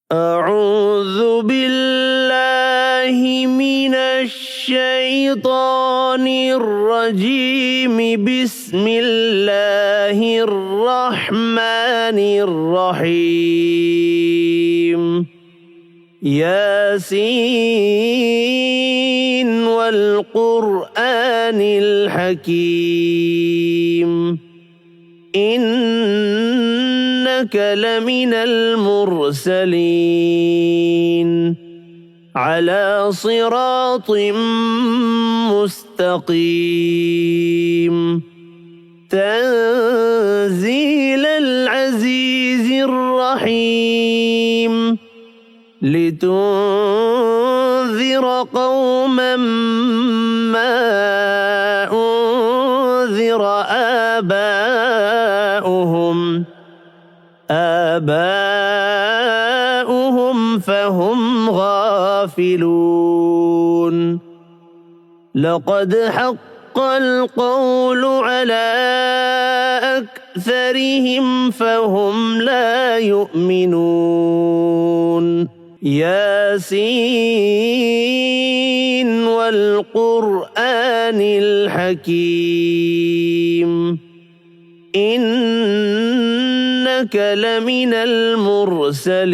أعوذ بالله من الشيطان الرجيم. بسم الله الرحمن الرحيم. ياسين والقرآن الحكيم إنك لمن المرسلين على صراط مستقيم. تنزيل العزيز الرحيم لتنذر قوما ما أنذر آباؤهم فهم غافلون. لقد حق القول على أكثرهم فهم لا يؤمنون. ياسين والقرآن الحكيم إنك لمن المرسلين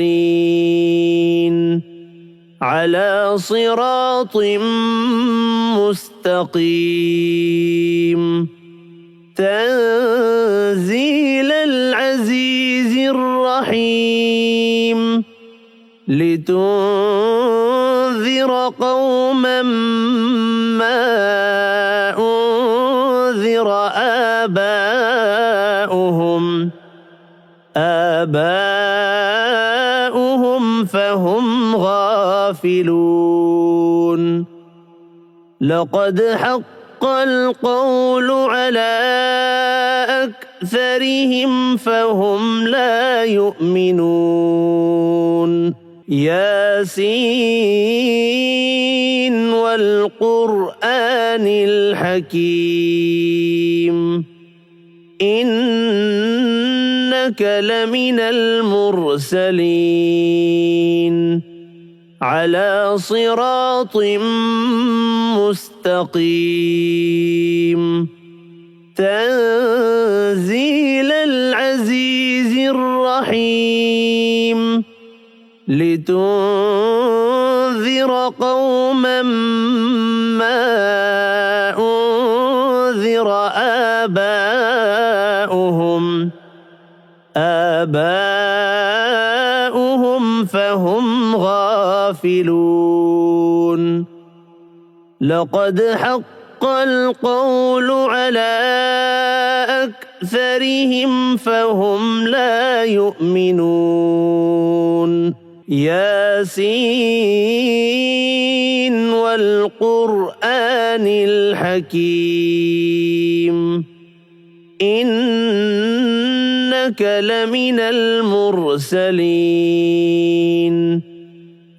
على صراط مستقيم. تنزيل العزيز الرحيم لتنذر قوما ما أنذر آباؤهم فهم غافلون. لقد حق القول على أكثرهم فهم لا يؤمنون. ياسين والقرآن الحكيم إنك لمن المرسلين على صراط مستقيم. تنزيل العزيز الرحيم لتنذر قوما ما أنذر آباؤهم فهم غافلون. لقد حق القول على أكثرهم فهم لا يؤمنون. ياسين والقرآن الحكيم إنك لمن المرسلين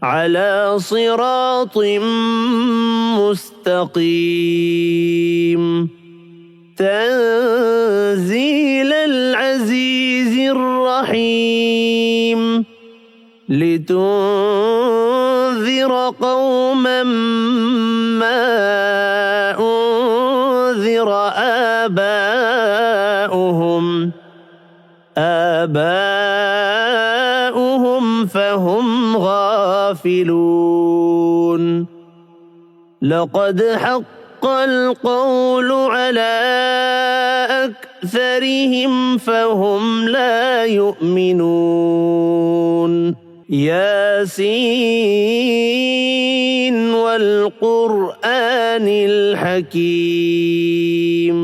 على صراط مستقيم. تنزيل العزيز الرحيم لتنذر قوما ما أنذر آباؤهم فهم غافلون. لقد حق القول على أكثرهم فهم لا يؤمنون. ياسين والقرآن الحكيم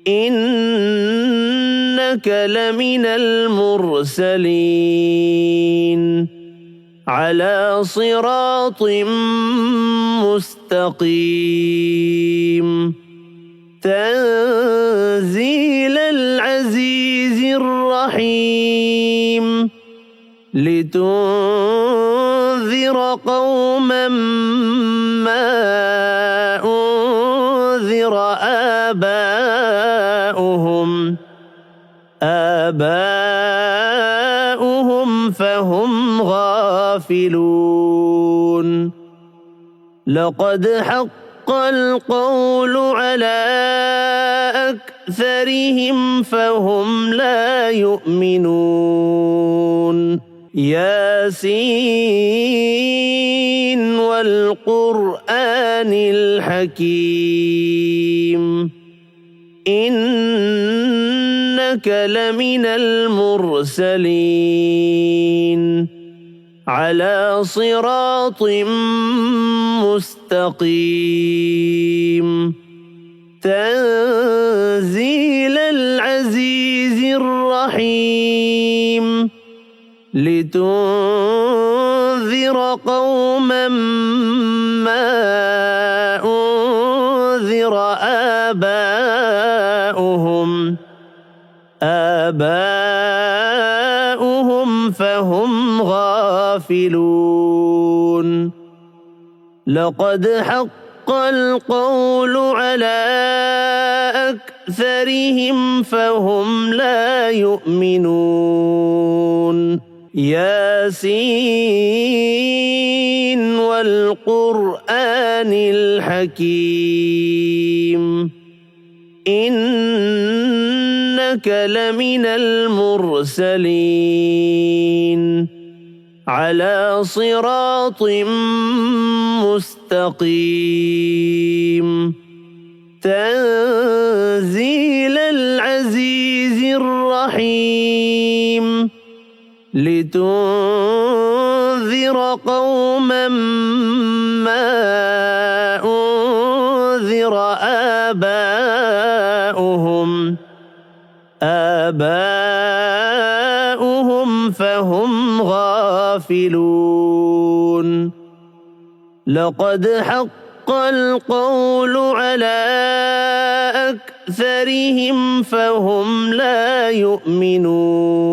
إنك لمن المرسلين على صراط مستقيم. تنزيل العزيز الرحيم لتنذر قوما ما أنذر آباؤهم فهم فهم غافلون لقد حق القول على أكثرهم فهم لا يؤمنون ياسين والقرآن الحكيم إنك لمن المرسلين على صراط مستقيم تنزيل العزيز الرحيم لتنذر قوما ما أنذر آباؤهم فهم غافلون لقد حق القول على أكثرهم فهم لا يؤمنون ياسين والقرآن الحكيم إنك لمن المرسلين على صراط مستقيم تنزيل العزيز الرحيم لتنذر قوما ما أنذر آباؤهم فهم غافلون لقد حق القول على أكثرهم فهم لا يؤمنون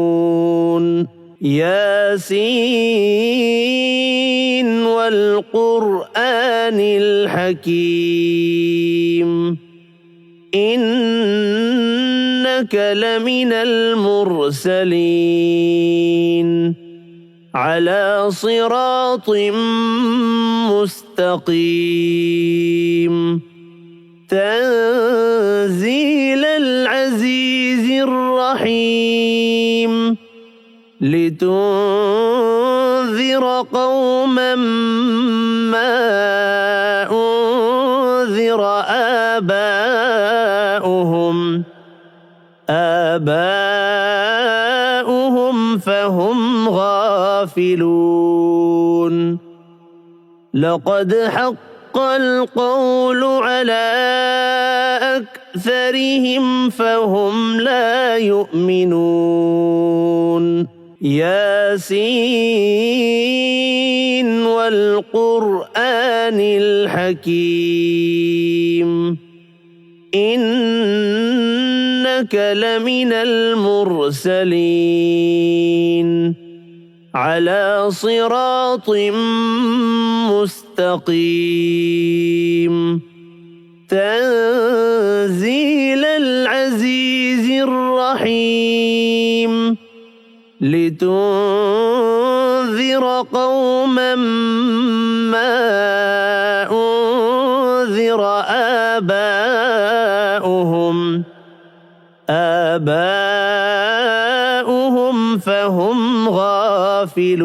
ياسين والقرآن الحكيم إنك لمن المرسلين على صراط مستقيم تنزيل العزيز الرحيم لتنذر قوما ما أنذر آباؤهم فهم غافلون لقد حق القول على أكثرهم فهم لا يؤمنون ياسين والقرآن الحكيم إنك لمن المرسلين على صراط مستقيم تنزيل العزيز الرحيم لتنذر قوما ما أنذر آباؤهم فهم غافلون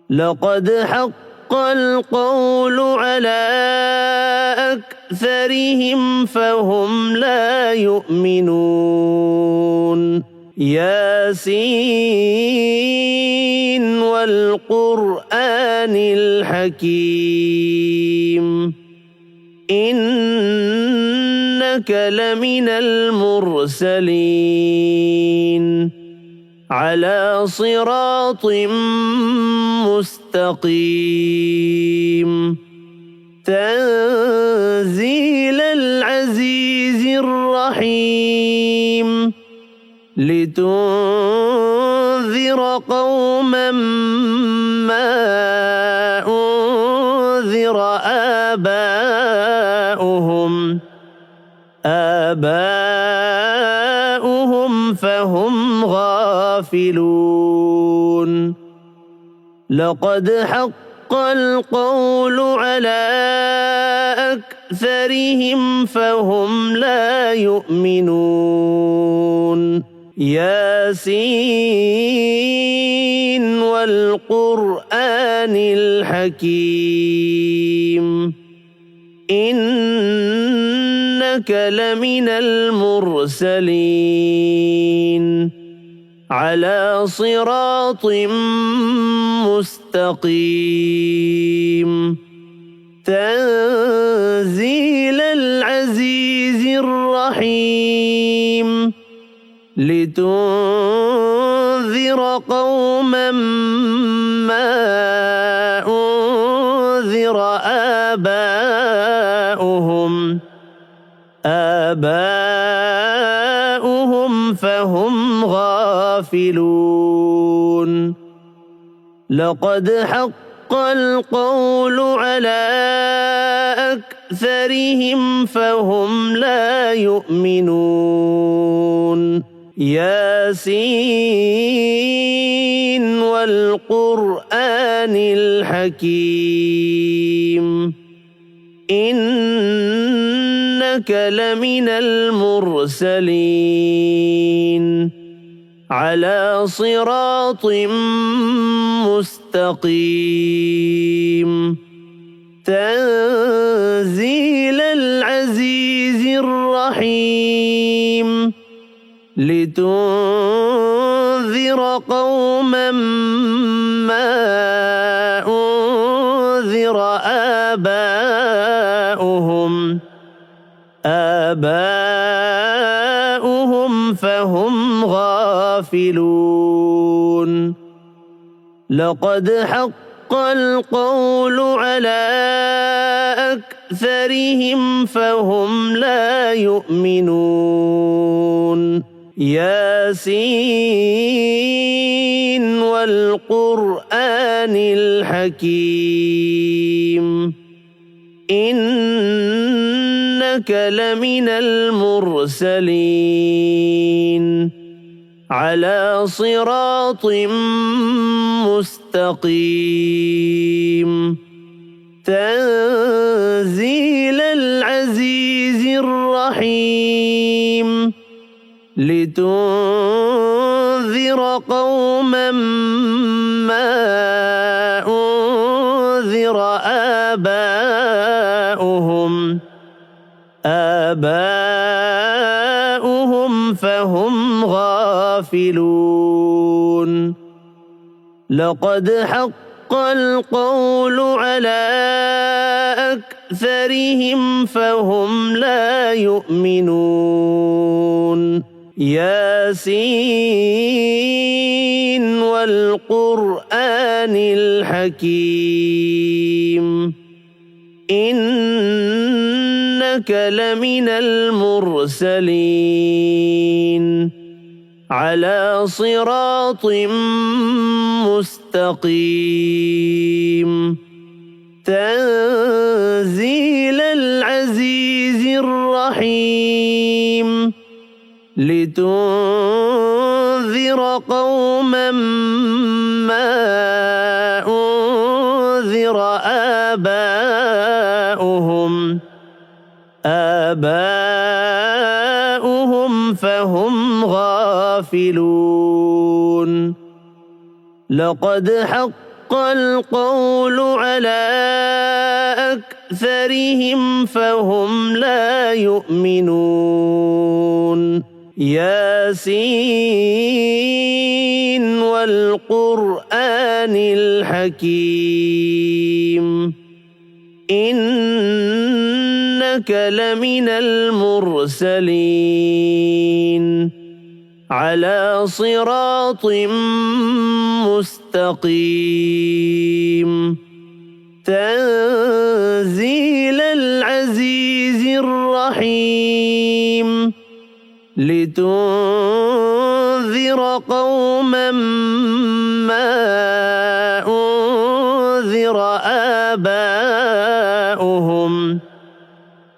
لقد حق القول على أكثرهم فهم لا يؤمنون ياسين والقرآن الحكيم إنك لمن المرسلين على صراط مستقيم تنزيل العزيز الرحيم لتنذر قوما ما أنذر آباؤهم فهم غافلون لقد حق القول على أكثرهم فهم لا يؤمنون ياسين والقرآن الحكيم إنك لمن المرسلين على صراط مستقيم تنزيل العزيز الرحيم لتنذر قوما ما أنذر آباؤهم فهم غافلون لقد حق القول على أكثرهم فهم لا يؤمنون ياسين والقرآن الحكيم إنك لمن المرسلين على صراط مستقيم تنزيل العزيز الرحيم لتنذر قوما ما أنذر آباؤهم فهم غافلون لقد حق القول على أكثرهم فهم لا يؤمنون ياسين والقرآن الحكيم إنك لمن المرسلين على صراط مستقيم تنزيل العزيز الرحيم لتنذر قوما ما أنذر آباؤهم فهم غافلون لقد حق القول على أكثرهم فهم لا يؤمنون ياسين والقرآن الحكيم إنك لمن المرسلين على صراط مستقيم تنزيل العزيز الرحيم لتنذر قوما ما أنذر آباؤهم فهم غافلون لقد حق القول على أكثرهم فهم لا يؤمنون ياسين والقرآن الحكيم إنك لمن المرسلين على صراط مستقيم تنزيل العزيز الرحيم لتنذر قوما ما أنذر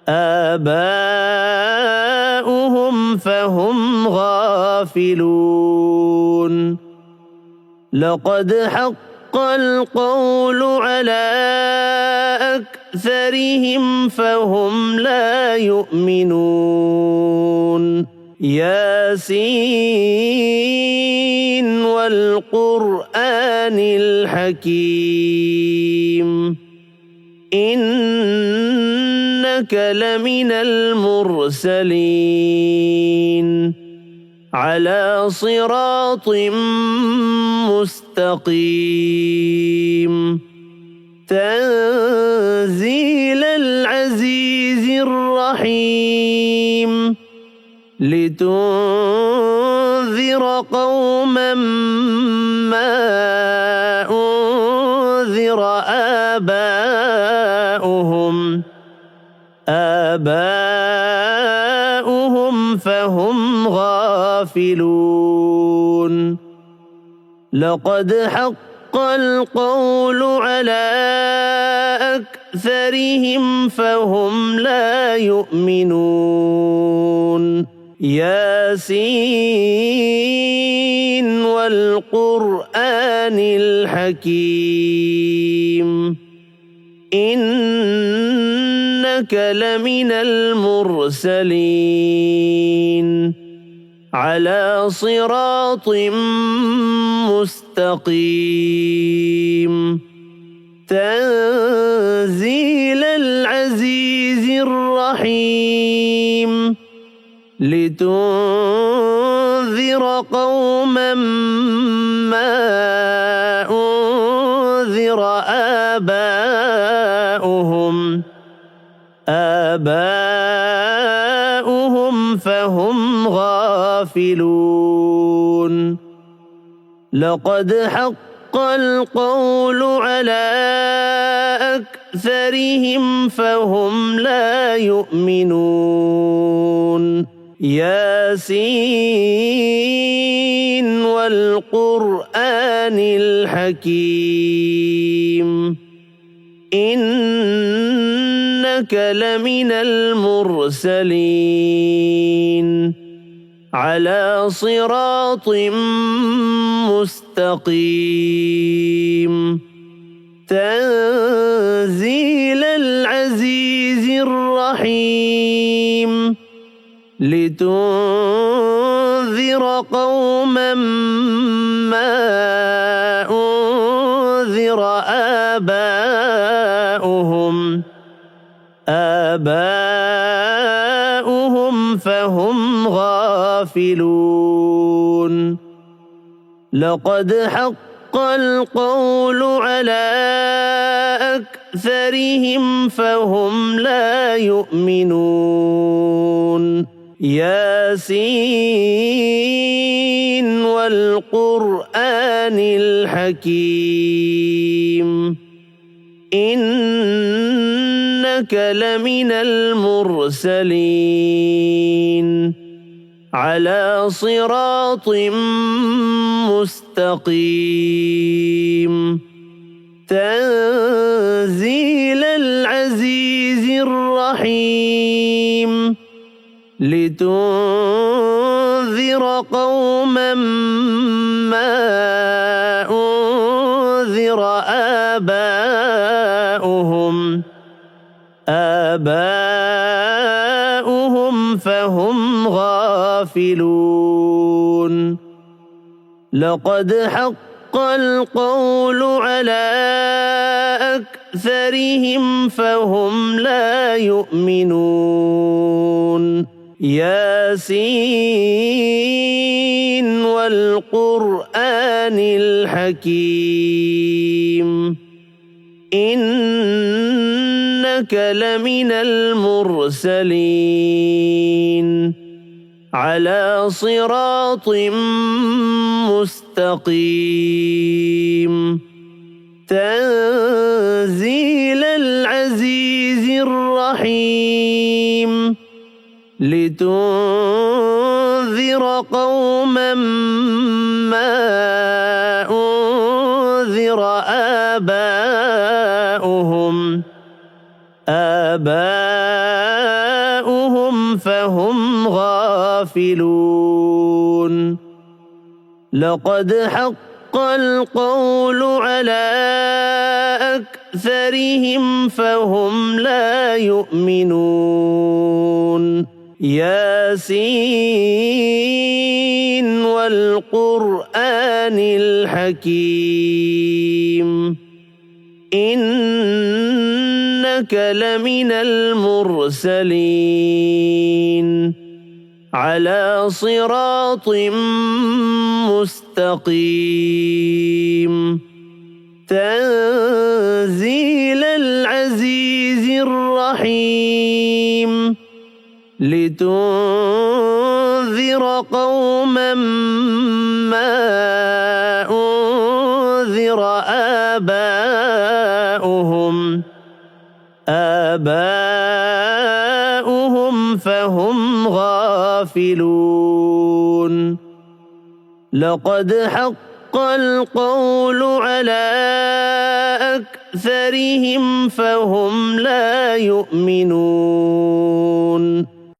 آباؤهم فهم غافلون لقد حق القول على أكثرهم فهم لا يؤمنون ياسين والقرآن الحكيم إنك لمن المرسلين على صراط مستقيم تنزيل العزيز الرحيم لتنذر قوما ما أنذر آباؤهم فهم غافلون لقد حق القول على أكثرهم فهم لا يؤمنون ياسين والقرآن الحكيم إنك لمن المرسلين على صراط مستقيم تنزيل العزيز الرحيم لتنذر قوما ما أنذر آباؤهم فهم غافلون لقد حق القول على أكثرهم فهم لا يؤمنون ياسين والقرآن الحكيم إنك لمن المرسلين على صراط مستقيم تنزيل العزيز الرحيم لتنذر قوما ما أنذر آباؤهم فهم غافلون لقد حق القول على أكثرهم فهم لا يؤمنون ياسين والقرآن الحكيم إنك لمن المرسلين على صراط مستقيم تنزيل العزيز الرحيم لتنذر قوما ما أنذر آباؤهم فهم غافلون لقد حق القول على أكثرهم فهم لا يؤمنون ياسين والقرآن الحكيم إنك لمن المرسلين على صراط مستقيم تنزيل العزيز الرحيم لتنذر قوما ما أنذر آباؤهم فهم غافلون لقد حق القول على أكثرهم فهم لا يؤمنون ياسين والقرآن الحكيم إنك لمن المرسلين على صراط مستقيم تنزيل العزيز الرحيم لتنذر قوما ما أنذر آباؤهم فهم غافلون لقد حق القول على أكثرهم فهم لا يؤمنون